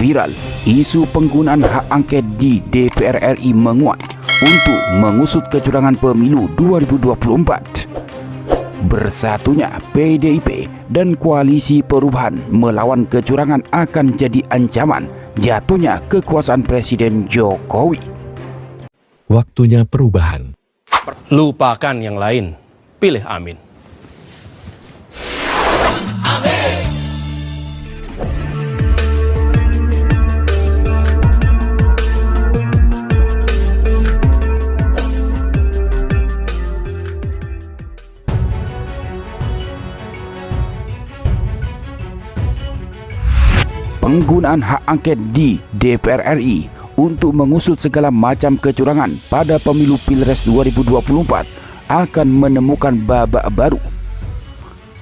Viral, isu penggunaan hak angket di DPR RI menguat untuk mengusut kecurangan pemilu 2024. Bersatunya PDIP dan Koalisi Perubahan melawan kecurangan akan jadi ancaman jatuhnya kekuasaan Presiden Jokowi. Waktunya perubahan. Lupakan yang lain, pilih Amin. Penggunaan hak angket di DPR RI untuk mengusut segala macam kecurangan pada pemilu Pilpres 2024 akan menemukan babak baru.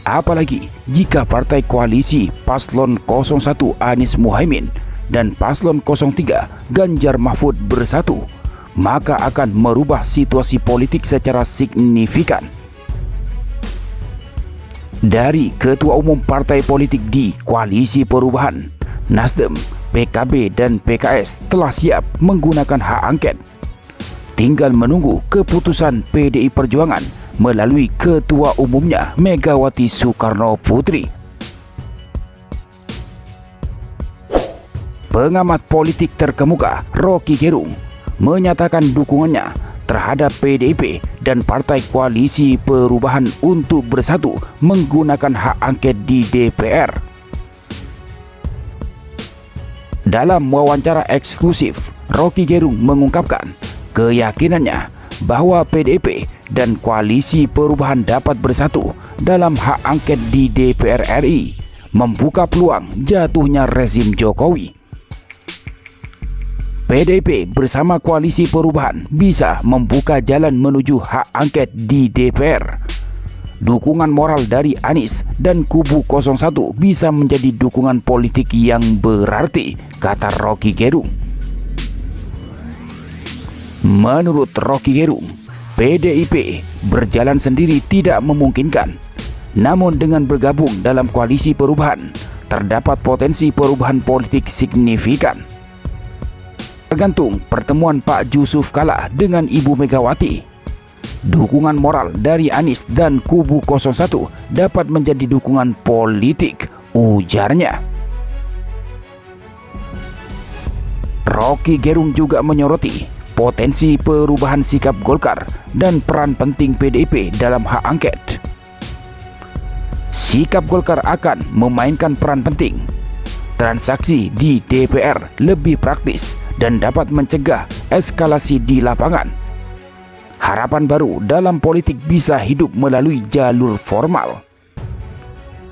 Apalagi jika partai koalisi Paslon 01 Anies Muhaimin dan Paslon 03 Ganjar Mahfud bersatu, maka akan merubah situasi politik secara signifikan. Dari Ketua Umum Partai Politik di Koalisi Perubahan, Nasdem, PKB dan PKS telah siap menggunakan hak angket. Tinggal menunggu keputusan PDI Perjuangan melalui Ketua Umumnya Megawati Soekarno Putri. Pengamat politik terkemuka Rocky Gerung menyatakan dukungannya terhadap PDIP dan Partai Koalisi Perubahan untuk bersatu menggunakan hak angket di DPR. Dalam wawancara eksklusif, Rocky Gerung mengungkapkan keyakinannya bahwa PDIP dan Koalisi Perubahan dapat bersatu dalam hak angket di DPR RI, membuka peluang jatuhnya rezim Jokowi. PDIP bersama Koalisi Perubahan bisa membuka jalan menuju hak angket di DPR. Dukungan moral dari Anies dan kubu 01 bisa menjadi dukungan politik yang berarti, kata Rocky Gerung. Menurut Rocky Gerung, PDIP berjalan sendiri tidak memungkinkan. Namun dengan bergabung dalam Koalisi Perubahan, terdapat potensi perubahan politik signifikan. Tergantung pertemuan Pak Jusuf Kalla dengan Ibu Megawati. Dukungan moral dari Anies dan kubu 01 dapat menjadi dukungan politik, ujarnya. Rocky Gerung juga menyoroti potensi perubahan sikap Golkar dan peran penting PDIP dalam hak angket. Sikap Golkar akan memainkan peran penting. Transaksi di DPR lebih praktis dan dapat mencegah eskalasi di lapangan. Harapan baru dalam politik bisa hidup melalui jalur formal.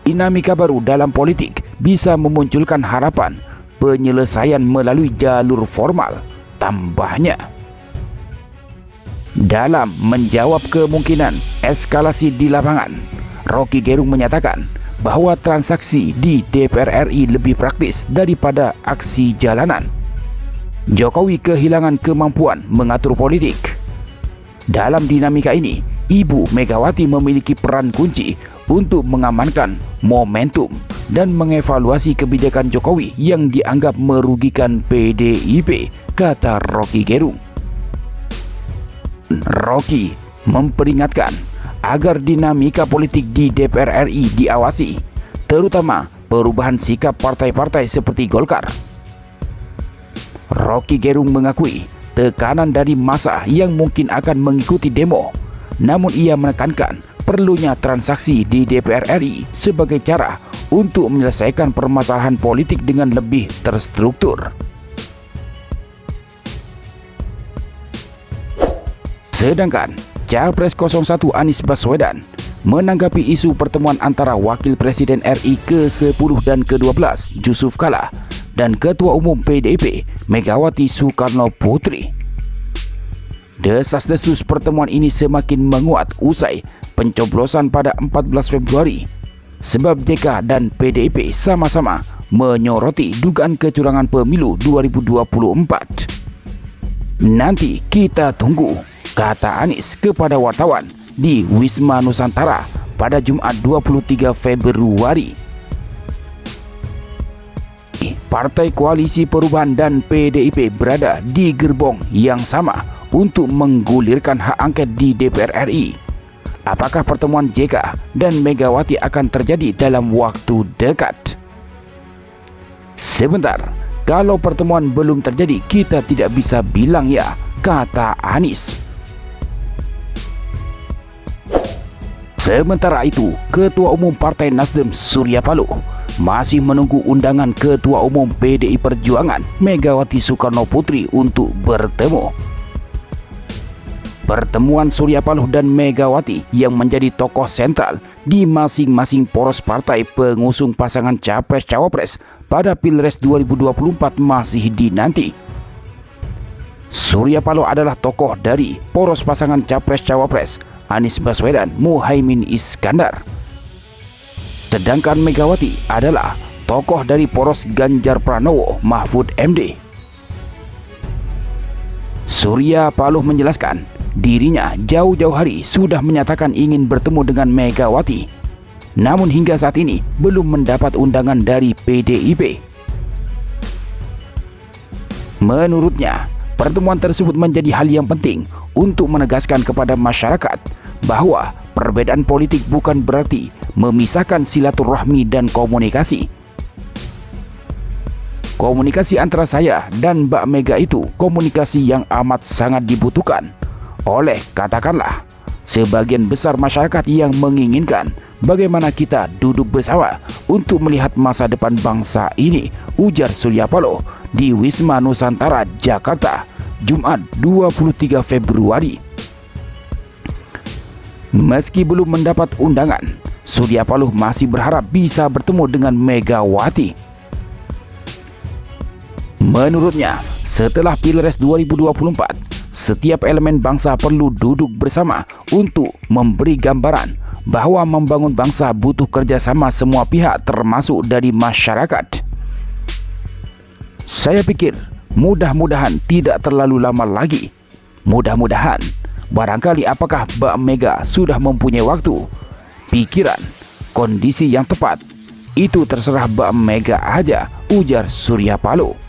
Dinamika baru dalam politik bisa memunculkan harapan penyelesaian melalui jalur formal, tambahnya. Dalam menjawab kemungkinan eskalasi di lapangan, Rocky Gerung menyatakan bahwa transaksi di DPR RI lebih praktis daripada aksi jalanan. Jokowi kehilangan kemampuan mengatur politik. Dalam dinamika ini, Ibu Megawati memiliki peran kunci untuk mengamankan momentum dan mengevaluasi kebijakan Jokowi yang dianggap merugikan PDIP, kata Rocky Gerung. Rocky memperingatkan agar dinamika politik di DPR RI diawasi, terutama perubahan sikap partai-partai seperti Golkar. Rocky Gerung mengakui tekanan dari massa yang mungkin akan mengikuti demo, namun ia menekankan perlunya transaksi di DPR RI sebagai cara untuk menyelesaikan permasalahan politik dengan lebih terstruktur. Sedangkan Capres 01 Anies Baswedan menanggapi isu pertemuan antara Wakil Presiden RI ke-10 dan ke-12 Jusuf Kalla dan Ketua Umum PDIP Megawati Soekarno Putri. Desas-desus pertemuan ini semakin menguat usai pencoblosan pada 14 Februari. Sebab JK dan PDIP sama-sama menyoroti dugaan kecurangan pemilu 2024. Nanti kita tunggu, kata Anies kepada wartawan di Wisma Nusantara pada Jumat 23 Februari. Partai Koalisi Perubahan dan PDIP berada di gerbong yang sama untuk menggulirkan hak angket di DPR RI. Apakah pertemuan JK dan Megawati akan terjadi dalam waktu dekat? Sebentar, kalau pertemuan belum terjadi, kita tidak bisa bilang ya, kata Anies. Sementara itu, Ketua Umum Partai Nasdem Surya Paloh masih menunggu undangan Ketua Umum PDI Perjuangan Megawati Soekarno Putri untuk bertemu. Pertemuan Surya Paloh dan Megawati yang menjadi tokoh sentral di masing-masing poros partai pengusung pasangan Capres-Cawapres pada Pilpres 2024 masih dinanti. Surya Paloh adalah tokoh dari poros pasangan Capres-Cawapres Anies Baswedan Muhaimin Iskandar. Sedangkan Megawati adalah tokoh dari poros Ganjar Pranowo Mahfud MD. Surya Paloh menjelaskan dirinya jauh-jauh hari sudah menyatakan ingin bertemu dengan Megawati, namun hingga saat ini belum mendapat undangan dari PDIP. Menurutnya, pertemuan tersebut menjadi hal yang penting untuk menegaskan kepada masyarakat bahwa perbedaan politik bukan berarti memisahkan silaturahmi dan komunikasi. Komunikasi antara saya dan Mbak Mega itu komunikasi yang amat sangat dibutuhkan oleh, katakanlah, sebagian besar masyarakat yang menginginkan bagaimana kita duduk bersama untuk melihat masa depan bangsa ini, ujar Surya Paloh di Wisma Nusantara, Jakarta, Jumat 23 Februari. Meski belum mendapat undangan, Surya Paloh masih berharap bisa bertemu dengan Megawati. Menurutnya, setelah Pilpres 2024, setiap elemen bangsa perlu duduk bersama untuk memberi gambaran bahwa membangun bangsa butuh kerjasama semua pihak termasuk dari masyarakat. Saya pikir mudah-mudahan tidak terlalu lama lagi. Mudah-mudahan. Barangkali apakah Mbak Mega sudah mempunyai waktu, pikiran, kondisi yang tepat. Itu terserah Mbak Mega aja, ujar Surya Paloh.